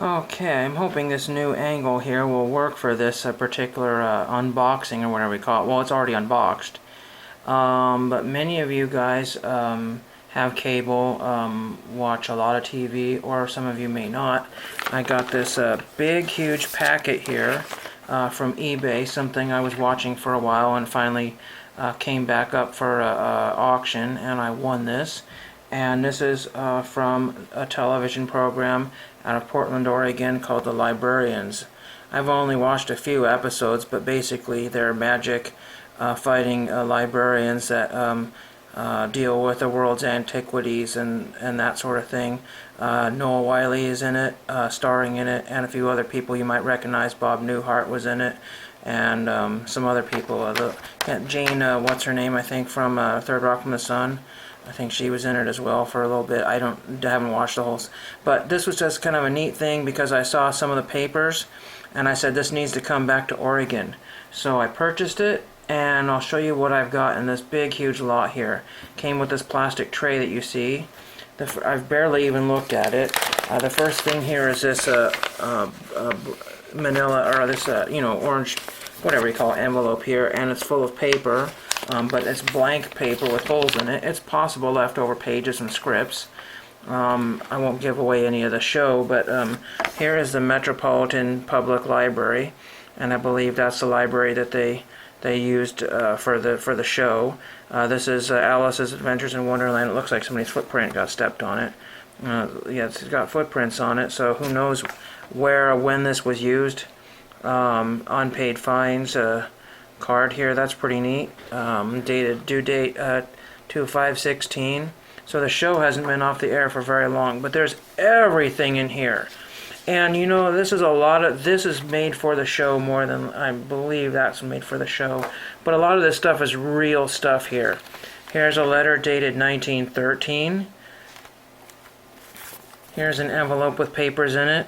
Okay, I'm hoping this new angle here will work for this particular unboxing or whatever we call it. Well, it's already unboxed. But many of you guys have cable, watch a lot of TV, or some of you may not. I got this big, huge packet here from eBay, something I was watching for a while and finally came back up for auction, and I won this. And this is from a television program out of Portland, Oregon called The Librarians. I've only watched a few episodes, but basically they're magic fighting librarians that deal with the world's antiquities and that sort of thing. Noah Wiley is in it, starring in it, and a few other people you might recognize. Bob Newhart was in it, and some other people. Jane, what's her name, I think, from Third Rock from the Sun. I think she was in it as well for a little bit. I haven't watched the whole, but this was just kind of a neat thing because I saw some of the papers, and I said this needs to come back to Oregon. So I purchased it, and I'll show you what I've got in this big, huge lot here. Came with this plastic tray that you see. I've barely even looked at it. The first thing here is this manila, or this orange, whatever you call it, envelope here, and it's full of paper. But it's blank paper with holes in it. It's possible leftover pages and scripts. I won't give away any of the show, but here is the Metropolitan Public Library, and I believe that's the library that they used for the show. This is Alice's Adventures in Wonderland. It looks like somebody's footprint got stepped on it. Yeah, it's got footprints on it, so who knows where or when this was used. Unpaid fines. Card here, that's pretty neat. Due date 2/5/16. So the show hasn't been off the air for very long, but there's everything in here. And you know, this is made for the show more than, I believe that's made for the show. But a lot of this stuff is real stuff here. Here's a letter dated 1913. Here's an envelope with papers in it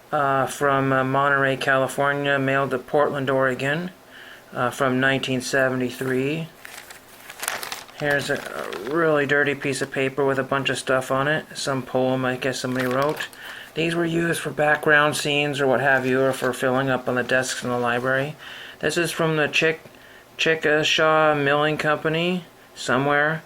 from Monterey, California, mailed to Portland, Oregon. From 1973. Here's a really dirty piece of paper with a bunch of stuff on it. Some poem I guess somebody wrote. These were used for background scenes or what have you, or for filling up on the desks in the library. This is from the Chickasha Milling Company, somewhere.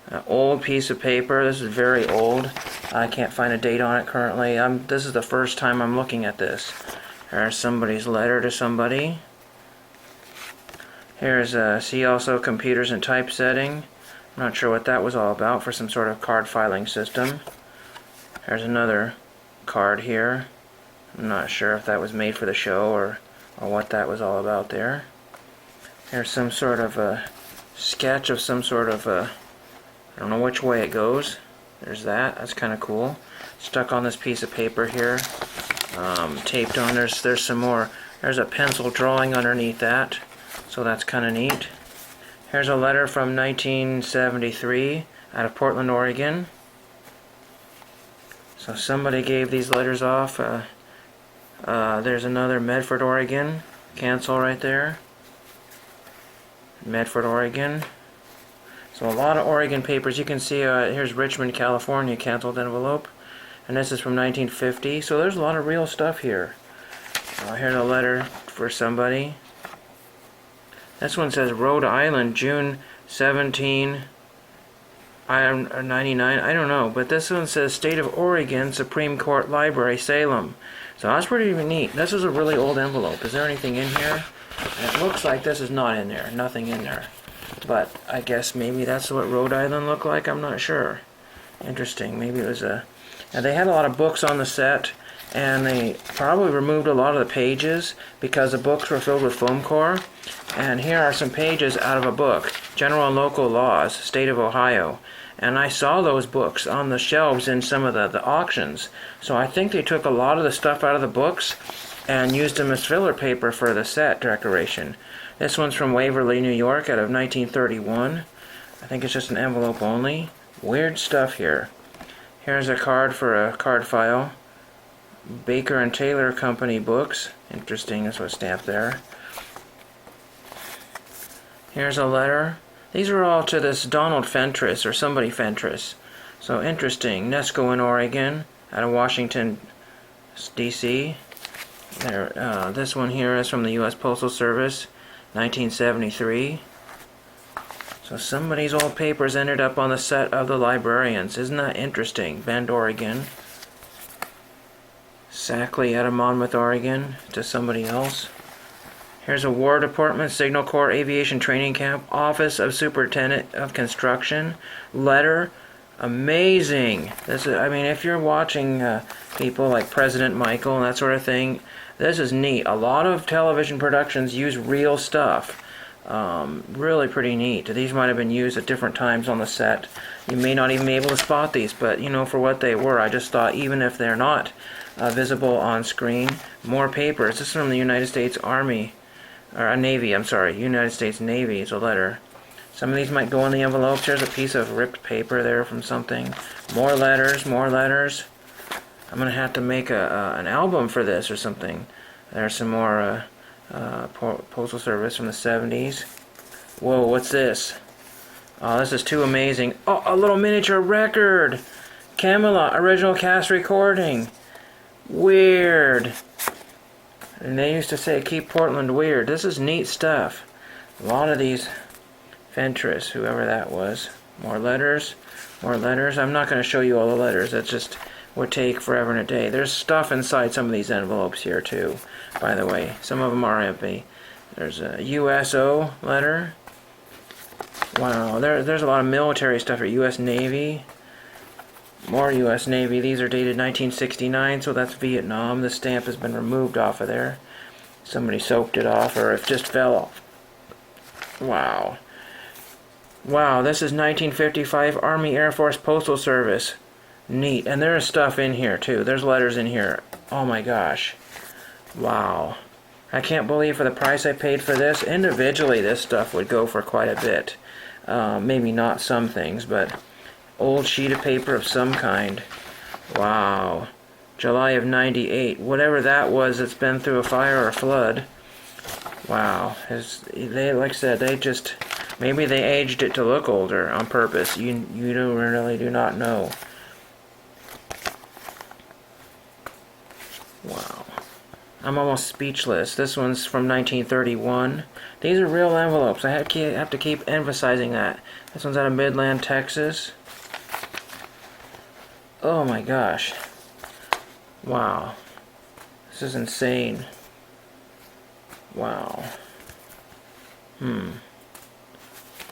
An old piece of paper. This is very old. I can't find a date on it currently. This is the first time I'm looking at this. There's somebody's letter to somebody. Here's see also computers and typesetting. I'm not sure what that was all about, for some sort of card filing system. There's another card here. I'm not sure if that was made for the show or what that was all about there. Here's some sort of a sketch of some sort of I don't know which way it goes. There's that. That's kind of cool. Stuck on this piece of paper here. Taped on. There's some more. There's a pencil drawing underneath that. So that's kind of neat. Here's a letter from 1973 out of Portland, Oregon. So somebody gave these letters off. There's another Medford, Oregon. Cancel right there. Medford, Oregon. So a lot of Oregon papers. You can see here's Richmond, California, canceled envelope. And this is from 1950. So there's a lot of real stuff here. Here's a letter for somebody. This one says Rhode Island, June 17, 99. I don't know, but this one says State of Oregon, Supreme Court Library, Salem. So that's pretty neat. This is a really old envelope. Is there anything in here? It looks like this is not in there. Nothing in there. But I guess maybe that's what Rhode Island looked like. I'm not sure. Interesting. Maybe it was a... Now they had a lot of books on the set, and they probably removed a lot of the pages because the books were filled with foam core. And here are some pages out of a book, General and Local Laws, State of Ohio. And I saw those books on the shelves in some of the auctions. So I think they took a lot of the stuff out of the books and used them as filler paper for the set decoration. This one's from Waverly, New York, out of 1931. I think it's just an envelope only. Weird stuff here. Here's a card for a card file. Baker and Taylor Company books. Interesting, that's what's stamped there. Here's a letter. These are all to this Donald Fentress, or somebody Fentress. So interesting. Nesco in Oregon, out of Washington, It's DC. There, this one here is from the U.S. Postal Service, 1973. So somebody's old papers ended up on the set of The Librarians. Isn't that interesting? Bend, Oregon. Sackley out of Monmouth, Oregon, to somebody else. Here's a War Department, Signal Corps Aviation Training Camp, Office of Superintendent of Construction, letter. Amazing. This is, I mean, if you're watching people like President Michael and that sort of thing, this is neat. A lot of television productions use real stuff. Really pretty neat. These might have been used at different times on the set. You may not even be able to spot these, but you know, for what they were, I just thought even if they're not visible on screen, more papers. This is from the United States Army, or Navy, I'm sorry, United States Navy is a letter. Some of these might go in the envelopes. There's a piece of ripped paper there from something. More letters, more letters. I'm going to have to make an album for this or something. There's some more Postal Service from the 70s. Whoa, what's this? Oh, this is too amazing. Oh, a little miniature record! Camelot, original cast recording. Weird. And they used to say, keep Portland weird. This is neat stuff. A lot of these Fentress, whoever that was. More letters. More letters. I'm not going to show you all the letters. That just would take forever and a day. There's stuff inside some of these envelopes here, too, by the way. Some of them are empty. There's a USO letter. Wow, there's a lot of military stuff here. U.S. Navy. More U.S. Navy. These are dated 1969, so that's Vietnam. The stamp has been removed off of there. Somebody soaked it off, or it just fell off. Wow. Wow, this is 1955 Army Air Force Postal Service. Neat. And there's stuff in here, too. There's letters in here. Oh my gosh. Wow. I can't believe for the price I paid for this, individually this stuff would go for quite a bit. Maybe not some things, but old sheet of paper of some kind. Wow. July of 98. Whatever that was that's been through a fire or a flood. Wow. They, like I said, they just... Maybe they aged it to look older on purpose. You really do not know. Wow. I'm almost speechless. This one's from 1931. These are real envelopes. I have to keep emphasizing that. This one's out of Midland, Texas. Oh my gosh. Wow. This is insane. Wow.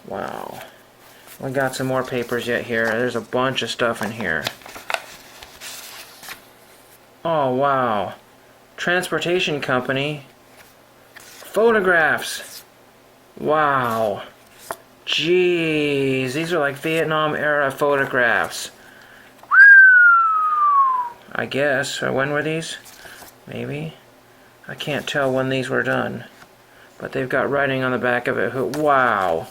Wow. We got some more papers yet here. There's a bunch of stuff in here. Oh, wow. Transportation company. Photographs. Wow. Jeez. These are like Vietnam era photographs. I guess. Or when were these? Maybe. I can't tell when these were done. But they've got writing on the back of it. Wow.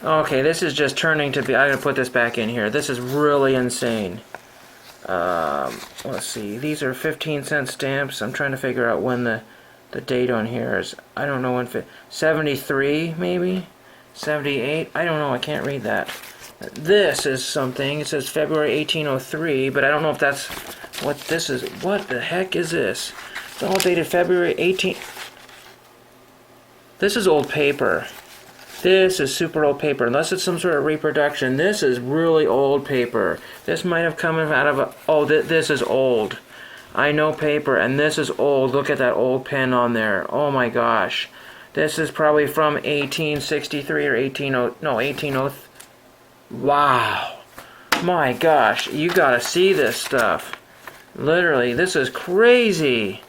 Okay, this is just turning to be... I'm going to put this back in here. This is really insane. Let's see. These are 15-cent stamps. I'm trying to figure out when the date on here is. I don't know when... 73, maybe? 78? I don't know. I can't read that. This is something. It says February 1803, but I don't know if that's what this is. What the heck is this? It's all dated February 18... This is old paper. This is super old paper. Unless it's some sort of reproduction, this is really old paper. This might have come out of a... Oh, this is old. I know paper, and this is old. Look at that old pen on there. Oh my gosh. This is probably from 1863 or 1803. Wow. My gosh. You gotta see this stuff. Literally, this is crazy.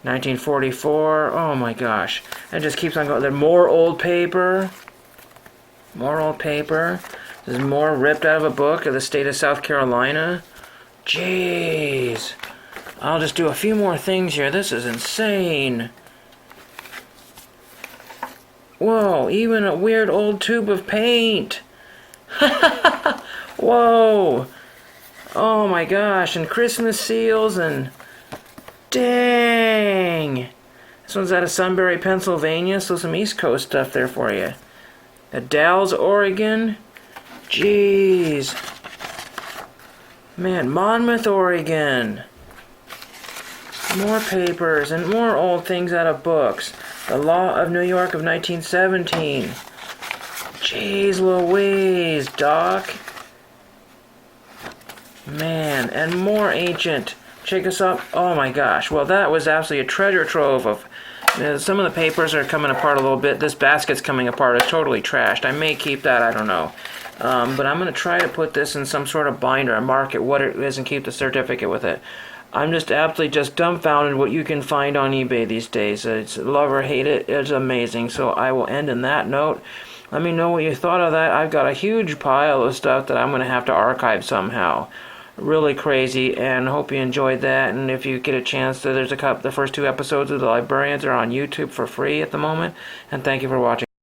1944. Oh my gosh. It just keeps on going. There's more old paper. More old paper. There's more ripped out of a book of the state of South Carolina. Jeez. I'll just do a few more things here. This is insane. Whoa, even a weird old tube of paint. Whoa. Oh my gosh, and Christmas seals and... Dang! This one's out of Sunbury, Pennsylvania, so some East Coast stuff there for you. Dalles, Oregon. Jeez. Man, Monmouth, Oregon. More papers and more old things out of books. The Law of New York of 1917. Jeez Louise, Doc. Man, and more ancient. Check this out. Oh my gosh. Well, that was absolutely a treasure trove of... some of the papers are coming apart a little bit. This basket's coming apart. It's totally trashed. I may keep that. I don't know. But I'm going to try to put this in some sort of binder and mark it what it is and keep the certificate with it. I'm just absolutely just dumbfounded what you can find on eBay these days. It's love or hate it. It's amazing. So I will end in that note. Let me know what you thought of that. I've got a huge pile of stuff that I'm going to have to archive somehow. Really crazy, and hope you enjoyed that. And if you get a chance, there's the first 2 episodes of The Librarians are on YouTube for free at the moment. And thank you for watching.